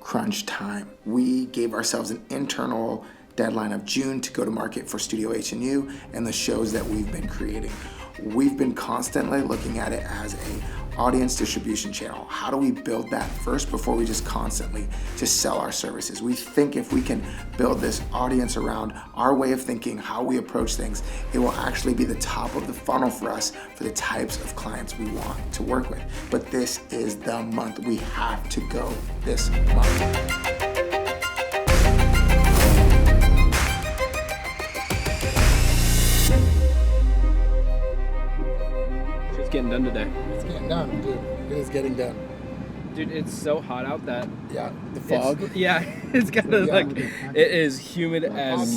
crunch time. We gave ourselves an internal deadline of June to go to market for Studio H&U and the shows that we've been creating. We've been constantly looking at it as a audience distribution channel. How do we build that first before we just constantly just sell our services? We think if we can build this audience around our way of thinking, how we approach things, it will actually be the top of the funnel for us for the types of clients we want to work with. But this is the month. We have to go this month. Getting done today. It's getting done, dude. It is getting done. Dude, it's so hot out that Yeah, the fog. It's kind of like it is humid as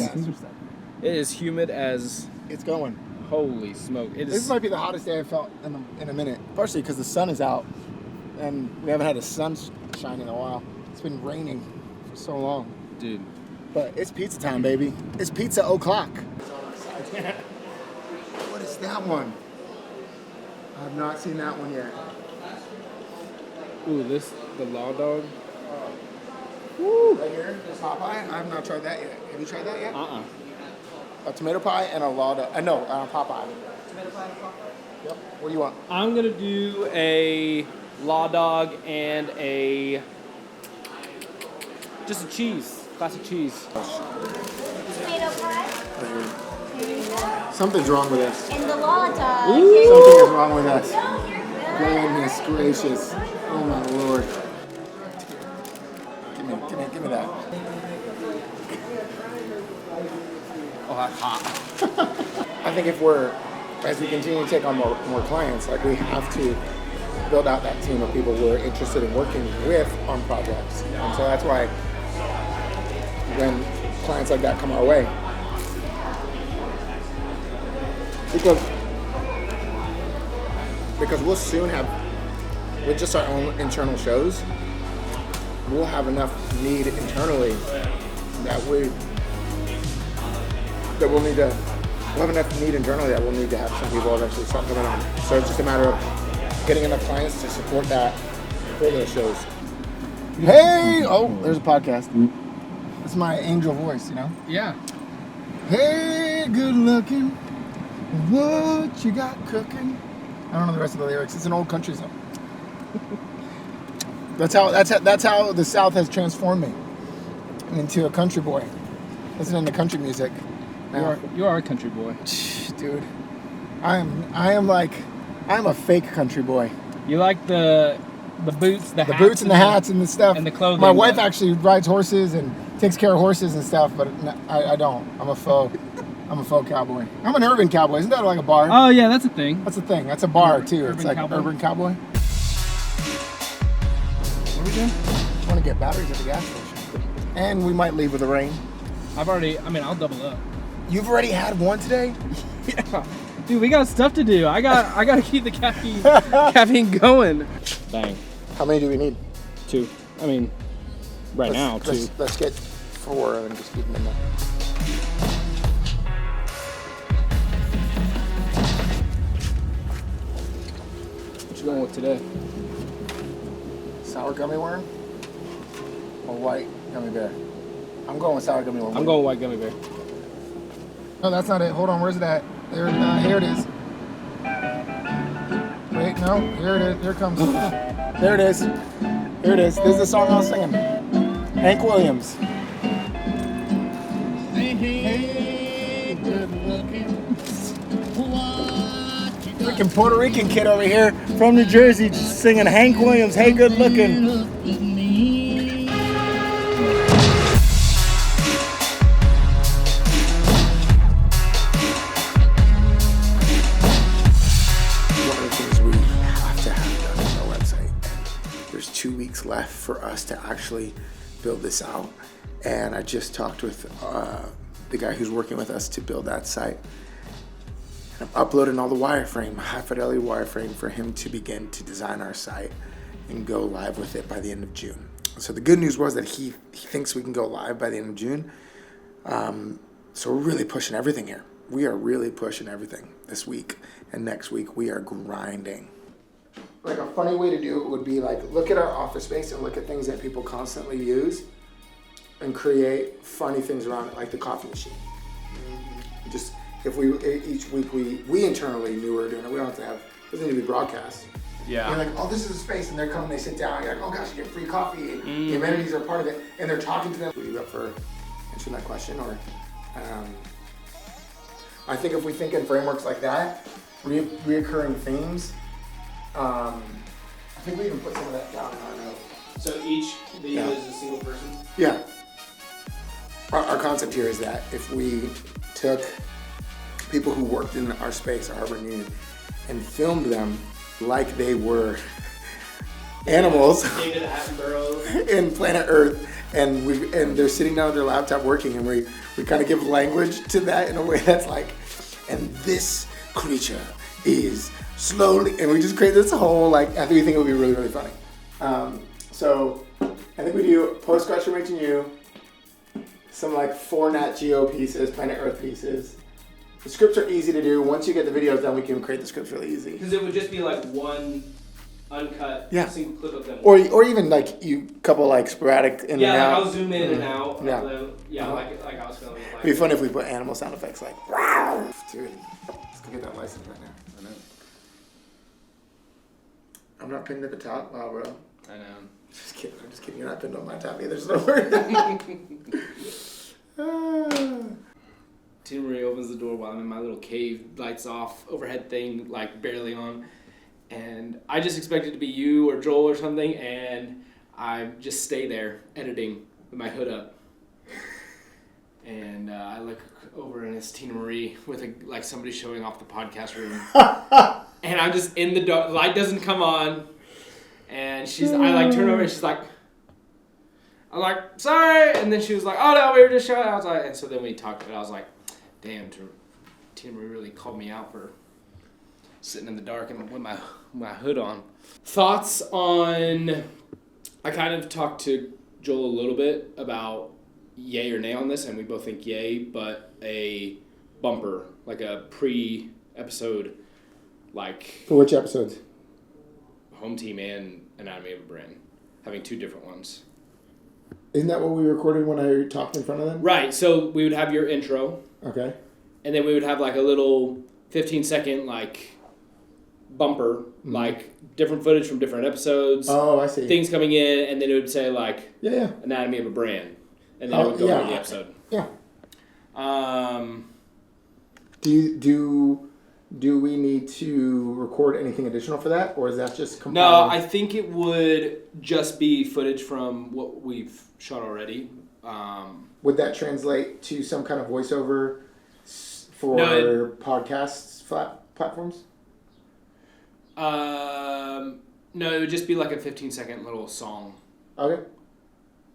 It's going. Holy smoke! This might be the hottest day I've felt in a minute. Partially because the sun is out, and we haven't had a sunshine in a while. It's been raining for so long, dude. But it's pizza time, baby. It's pizza o'clock. What is that one? I have not seen that one yet. Ooh, the Law Dog. Woo! Right here, this Popeye. I have not tried that yet. Have you tried that yet? A tomato pie and a Law Dog. Popeye. Tomato pie and Popeye. Yep. What do you want? I'm gonna do a Law Dog and just a cheese, classic cheese. Tomato pie. Something's wrong with us. And the Law Dog. Something is wrong with us. No, you're good. Goodness gracious. Oh my Lord. Give me that. Oh, that's hot. I think as we continue to take on more clients, like we have to build out that team of people we're interested in working with on projects. And so that's why when clients like that come our way, because we'll soon have, with just our own internal shows, we'll have enough need internally that we'll have enough need internally that we'll need to have some people eventually start coming on. So it's just a matter of getting enough clients to support that for those shows. Hey! Oh, there's a podcast. It's my angel voice, you know? Yeah. Hey, good looking. What you got cooking? I don't know the rest of the lyrics. It's an old country song. That's how the South has transformed me into a country boy. Listening to country music. You are a country boy, dude. I'm a fake country boy. You like the boots, the hats, boots and the hats and the stuff, and the clothing. My wife actually rides horses and takes care of horses and stuff, but I don't. I'm a faux cowboy. I'm an urban cowboy. Isn't that like a bar? Oh yeah, that's a thing. That's a thing. That's a bar too. Urban it's like cowboy. Urban cowboy. What are we doing? I want to get batteries at the gas station, and we might leave with the rain. I'll double up. You've already had one today? Yeah. Dude, we got stuff to do. I gotta keep the caffeine going. Bang. How many do we need? 2. Now 2. Let's get 4 and just keep them in there. What you going with today? Sour gummy worm or white gummy bear? I'm going with sour gummy worm. I'm going white gummy bear. No, that's not it. Hold on, where's it at? Here it is. Wait, no, here it is. Here it comes. There it is. Here it is. This is the song I was singing. Hank Williams. Hey, good looking. Freaking Puerto Rican kid over here from New Jersey just singing Hank Williams. Hey, good looking. There's 2 weeks left for us to actually build this out, and I just talked with the guy who's working with us to build that site. And I'm uploading all the wireframe, high fidelity wireframe, for him to begin to design our site and go live with it by the end of June. So the good news was that he thinks we can go live by the end of June. So we're really pushing everything here. We are really pushing everything this week, and next week we are grinding. like a funny way to do it would be like look at our office space and look at things that people constantly use and create funny things around it, like the coffee machine. Just if we each week we internally knew we were doing it. We don't have to have, it doesn't need to be broadcast. Yeah. You're like, oh, this is a space, and they're coming, they sit down, you're like, oh gosh, you get free coffee, and the amenities are part of it, and they're talking to them. Were you up for answering that question? Or I think if we think in frameworks like that, reoccurring themes, I think we even put some of that down in our note. So each video is a single person? Yeah. Our concept here is that if we took people who worked in our space, our Harvard Union, and filmed them like they were animals David Attenborough in planet Earth, and they're sitting down with their laptop working, and we kind of give language to that in a way that's like, and this creature is slowly, and we just create this whole like. I think we think it would be really, really funny. So I think we do post-question reaching you, some like 4 Nat Geo pieces, planet Earth pieces. The scripts are easy to do. Once you get the videos done, we can create the scripts really easy. Because it would just be like one uncut single clip of them. Or even like you couple like sporadic in and out. Yeah, like I'll zoom in and out. Yeah. Like I was filming. It'd be fun if we put animal sound effects like wow. Dude, let's go get that license right now. I know. I'm not pinned at the top. Wow, bro. I know. Just kidding. I'm just kidding. You're not pinned on my top either. So don't worry. Tina Marie opens the door while I'm in my little cave, lights off, overhead thing, like barely on. And I just expected it to be you or Joel or something, and I just stay there editing with my hood up. And I look over and it's Tina Marie with like somebody showing off the podcast room. And I'm just in the dark, light doesn't come on. And I like turn over and she's like, I'm like, sorry. And then she was like, oh no, we were just showing. I was like, and so then we talked and I was like, damn, Tina Marie really called me out for sitting in the dark and with my hood on. Thoughts on, I kind of talked to Joel a little bit about yay or nay on this, and we both think yay, but a bumper, like a pre-episode, like... For which episodes? Home Team and Anatomy of a Brain, having 2 different ones. Isn't that what we recorded when I talked in front of them? Right, so we would have your intro. Okay. And then we would have like a little 15-second like bumper, like different footage from different episodes. Oh, I see. Things coming in, and then it would say like yeah. Anatomy of a Brain. And then it would go over the episode. Yeah. Do we need to record anything additional for that, or is that just compiled? No, I think it would just be footage from what we've shot already. Would that translate to some kind of voiceover for podcasts platforms? No, it would just be like a 15-second little song. Okay.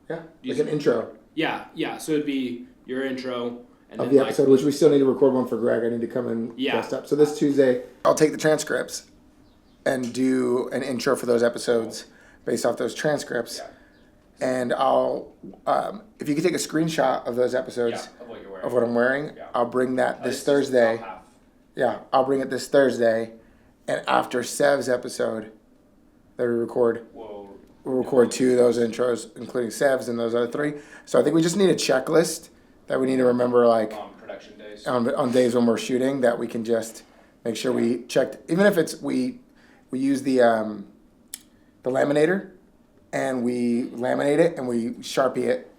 Yeah, like an intro. Yeah. So it'd be your intro. And of the episode, which we still need to record one for Greg. I need to come and dressed up. So this Tuesday, I'll take the transcripts and do an intro for those episodes based off those transcripts. Yeah. And I'll, if you could take a screenshot of those episodes of what I'm wearing, I'll bring that this Thursday. I'll bring it this Thursday. And after Sev's episode that we record, we'll record 2 of those intros, including Sev's and those other 3. So I think we just need a checklist that we need to remember, like on production days, on days when we're shooting, that we can just make sure we checked. Even if it's we use the laminator, and we laminate it and we Sharpie it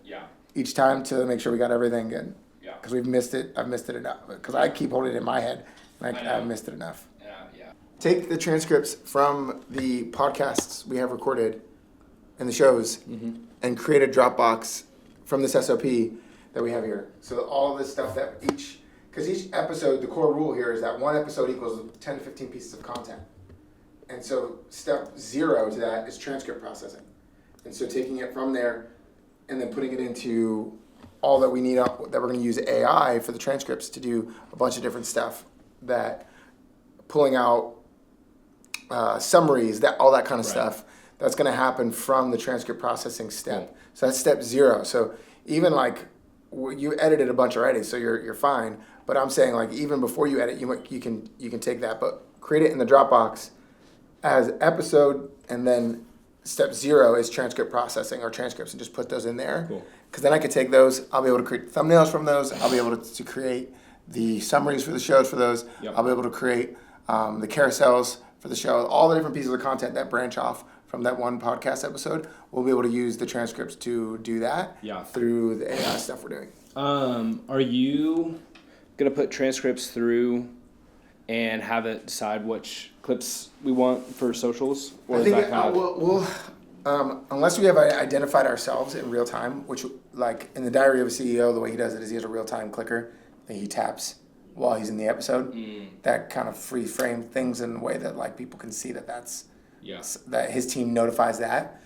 each time to make sure we got everything good. Yeah. Because we've missed it. I've missed it enough. Because I keep holding it in my head, and I've missed it enough. Yeah. Take the transcripts from the podcasts we have recorded and the shows, and create a Dropbox from this SOP that we have here. So all of this stuff that because each episode, the core rule here is that one episode equals 10 to 15 pieces of content. And so step 0 to that is transcript processing. And so taking it from there and then putting it into all that we need, that we're going to use AI for the transcripts to do a bunch of different stuff, that pulling out summaries, that all that kind of stuff, that's going to happen from the transcript processing step. So that's step 0. So even like, you edited a bunch already, so you're fine. But I'm saying, like, even before you edit, you can take that, but create it in the Dropbox, as episode, and then step 0 is transcript processing or transcripts, and just put those in there. Cool. Because then I could take those, I'll be able to create thumbnails from those, I'll be able to create the summaries for the shows for those, Yep. I'll be able to create the carousels for the show, all the different pieces of content that branch off from that one podcast episode. We'll be able to use the transcripts to do that through the AI stuff we're doing. Are you gonna put transcripts through and have it decide which clips we want for socials, or I think is that kind of we'll unless we have identified ourselves in real time, which like in the Diary of a CEO, the way he does it is he has a real time clicker that he taps while he's in the episode. That kind of free frame things in a way that like people can see that's that his team notifies that.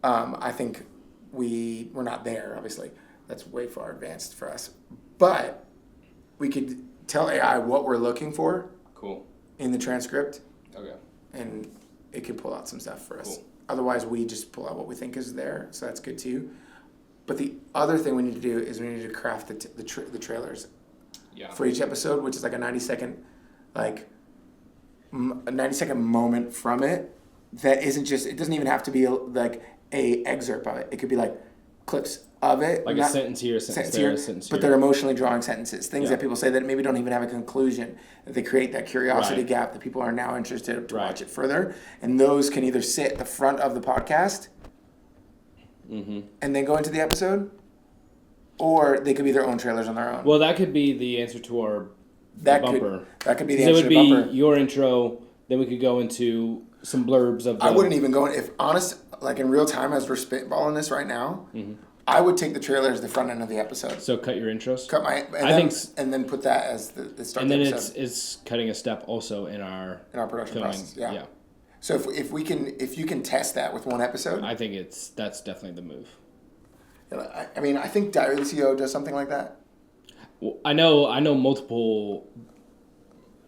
I think we're not there, obviously. That's way far advanced for us. But we could tell AI what we're looking for. Cool. In the transcript. Okay. And it could pull out some stuff for us. Cool. Otherwise, we just pull out what we think is there, so that's good too. But the other thing we need to do is we need to craft the trailers for each episode, which is like a 90-second, like a 90-second moment from it that isn't just. It doesn't even have to be like a excerpt of it. It could be like clips of it, like a sentence here, a sentence there, a sentence here. But they're emotionally drawing sentences, things that people say that maybe don't even have a conclusion, that they create that curiosity gap that people are now interested to watch it further. And those can either sit at the front of the podcast and then go into the episode, or they could be their own trailers on their own. Well, that could be the answer to our bumper. That could be the answer to the bumper. It bumper. would be your intro, then we could go into some blurbs of the... I wouldn't even go in, if honest, like in real time as we're spitballing this right now, I would take the trailer as the front end of the episode. So cut your intros? Cut my, and then put that as the start of the episode. And then it's cutting a step also in our production filming. process. Yeah. So if you can test that with one episode, I think that's definitely the move. I mean, I think Diary of the CEO does something like that. Well, I know multiple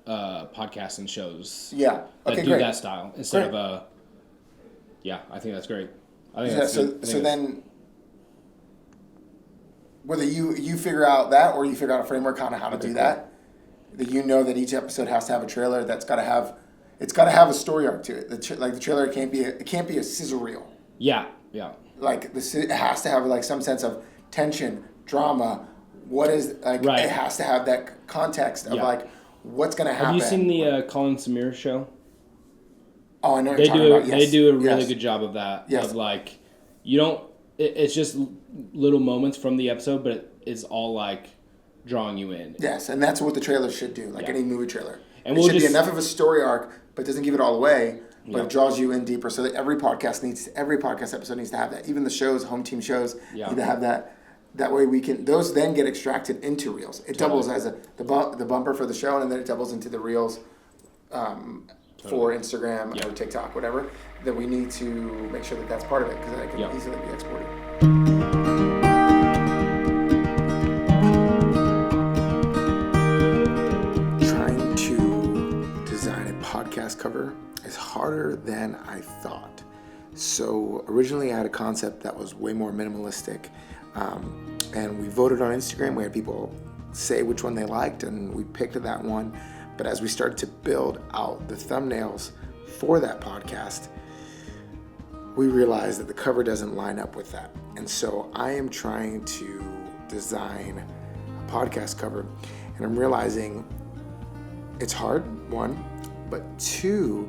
podcasts and shows. That do that style instead of a. Yeah, I think that's great. I think that's good. So then, whether you figure out that or you figure out a framework on how to do that, that you know that each episode has to have a trailer that's got to have, it's got to have a story arc to it. The trailer can't be a sizzle reel. Yeah. Like it has to have like some sense of tension, drama. What is like? It has to have that context of like what's going to happen. Have you seen the Colin Samir show? Oh, I know. They do a really good job of that. Yes. Of like, you don't. It's just little moments from the episode, but it's all like drawing you in. Yes, and that's what the trailer should do. Like any movie trailer, and it should be enough of a story arc, but doesn't give it all away. But it draws you in deeper, so that every podcast episode needs to have that. Even the shows, home team shows, need to have that. That way those then get extracted into reels. It doubles as the bumper for the show, and then it doubles into the reels for Instagram or TikTok, whatever. That we need to make sure that that's part of it, because that can easily be exported. Trying to design a podcast cover is harder than I thought. So originally I had a concept that was way more minimalistic, and we voted on Instagram. We had people say which one they liked, and we picked that one. But as we started to build out the thumbnails for that podcast, we realized that the cover doesn't line up with that. And so I am trying to design a podcast cover, and I'm realizing it's hard, one, but two,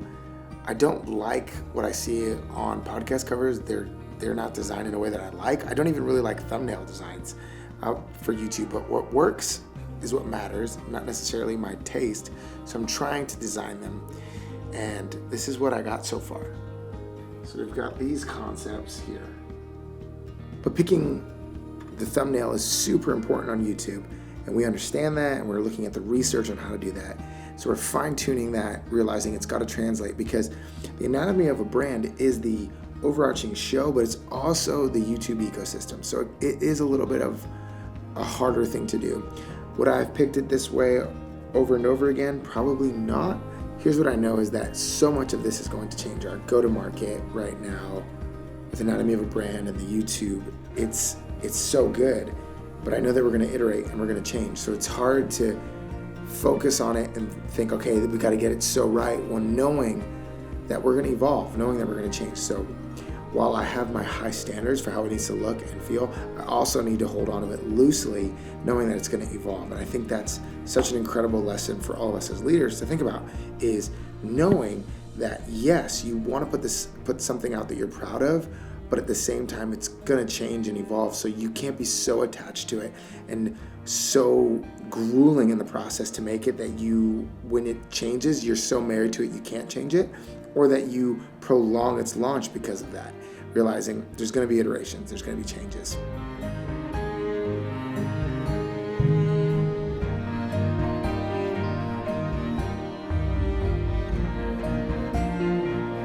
I don't like what I see on podcast covers. They're not designed in a way that I like. I don't even really like thumbnail designs for YouTube, but what works is what matters, not necessarily my taste. So I'm trying to design them, and this is what I got so far. So we've got these concepts here. But picking the thumbnail is super important on YouTube, and we understand that, and we're looking at the research on how to do that. So we're fine-tuning that, realizing it's got to translate, because the anatomy of a brand is the overarching show, but it's also the YouTube ecosystem. So it is a little bit of a harder thing to do. Would I have picked it this way over and over again? Probably not. Here's what I know is that so much of this is going to change. Our go-to-market right now with Anatomy of a Brand and the YouTube, it's so good, but I know that we're going to iterate and we're going to change. So it's hard to focus on it and think, okay, we got to get it so right, when knowing that we're going to evolve, knowing that we're going to change. So while I have my high standards for how it needs to look and feel, I also need to hold on to it loosely, knowing that it's going to evolve. And I think that's such an incredible lesson for all of us as leaders to think about, is knowing that yes, you want to put something out that you're proud of, but at the same time, it's going to change and evolve. So you can't be so attached to it and so grueling in the process to make it that when it changes, you're so married to it you can't change it, or that you prolong its launch because of that, realizing there's going to be iterations, there's going to be changes.